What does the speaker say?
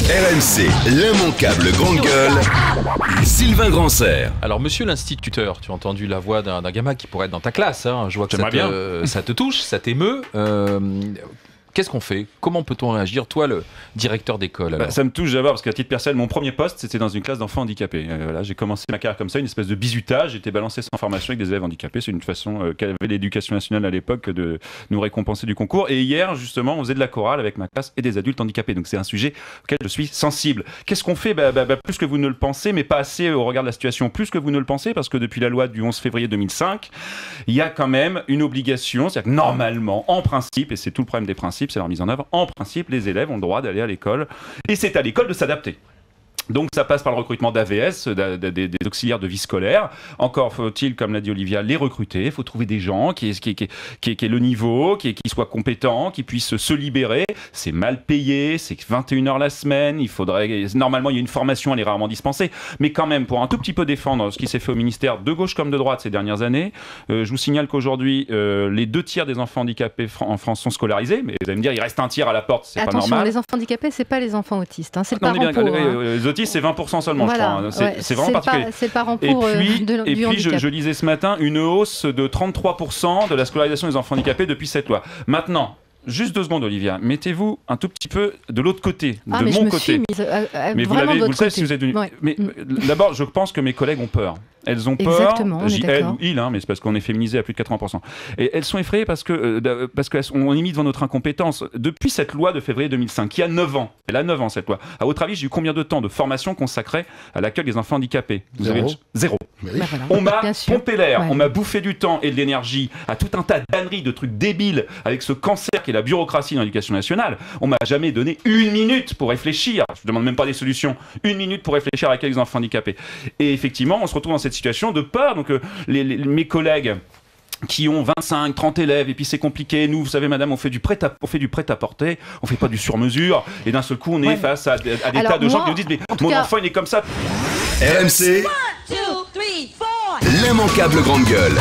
RMC, l'immanquable grande gueule, Sylvain Grandserre. Alors, monsieur l'instituteur, tu as entendu la voix d'un gamin qui pourrait être dans ta classe. Hein. Je vois que ça te touche, ça t'émeut. Qu'est-ce qu'on fait? Comment peut-on réagir? Toi, le directeur d'école. Ça me touche d'abord parce qu'à titre personnel, mon premier poste, c'était dans une classe d'enfants handicapés. Voilà, j'ai commencé ma carrière comme ça, une espèce de bizutage. J'étais balancé sans formation avec des élèves handicapés. C'est une façon qu'avait l'éducation nationale à l'époque de nous récompenser du concours. Et hier, justement, on faisait de la chorale avec ma classe et des adultes handicapés. Donc c'est un sujet auquel je suis sensible. Qu'est-ce qu'on fait? Plus que vous ne le pensez, mais pas assez au regard de la situation. Plus que vous ne le pensez, parce que depuis la loi du 11 février 2005, il y a quand même une obligation. C'est-à-dire que normalement, en principe, et c'est tout le problème des principes, c'est leur mise en œuvre, en principe, les élèves ont le droit d'aller à l'école. Et c'est à l'école de s'adapter. Donc ça passe par le recrutement d'AVS, des auxiliaires de vie scolaire. Encore faut-il, comme l'a dit Olivia, les recruter. Il faut trouver des gens qui aient le niveau, qui soient compétents, qui puissent se libérer. C'est mal payé, c'est 21 heures la semaine. Normalement, il y a une formation, elle est rarement dispensée. Mais quand même, pour un tout petit peu défendre ce qui s'est fait au ministère, de gauche comme de droite ces dernières années, je vous signale qu'aujourd'hui, les 2 tiers des enfants handicapés en France sont scolarisés. Mais vous allez me dire, il reste un tiers à la porte, c'est pas normal. Attention, les enfants handicapés, c'est pas les enfants autistes. Hein, c'est le parent pauvre. C'est 20% seulement, voilà, je crois. C'est vraiment particulier. C'est le parent pauvre du handicap. Je lisais ce matin une hausse de 33% de la scolarisation des enfants handicapés depuis cette loi. Maintenant, juste 2 secondes, Olivia. Mettez-vous un tout petit peu de l'autre côté, de mon côté. Mais vous le savez si vous êtes venu. Ouais. Mais d'abord, je pense que mes collègues ont peur. Elles ont peur, elles ou il, mais c'est parce qu'on est féminisé à plus de 80%. Et elles sont effrayées parce qu'on est mis devant notre incompétence. Depuis cette loi de février 2005, qui a 9 ans, elle a 9 ans cette loi, à votre avis, j'ai eu combien de temps de formation consacrée à l'accueil des enfants handicapés? Zéro. Voilà. On m'a pompé l'air, on m'a bouffé du temps et de l'énergie à tout un tas d'âneries, de trucs débiles, avec ce cancer qui est la bureaucratie dans l'éducation nationale. On m'a jamais donné 1 minute pour réfléchir. Je ne demande même pas des solutions. 1 minute pour réfléchir à l'accueil des enfants handicapés. Et effectivement, on se retrouve dans cette situation de peur. Donc mes collègues qui ont 25, 30 élèves, et puis c'est compliqué. Nous, vous savez, madame, on fait du prêt-à-porter, on fait pas du sur-mesure, et d'un seul coup, on est face à des tas de gens qui nous disent, mais mon enfant, il est comme ça. RMC, l'immanquable grande gueule.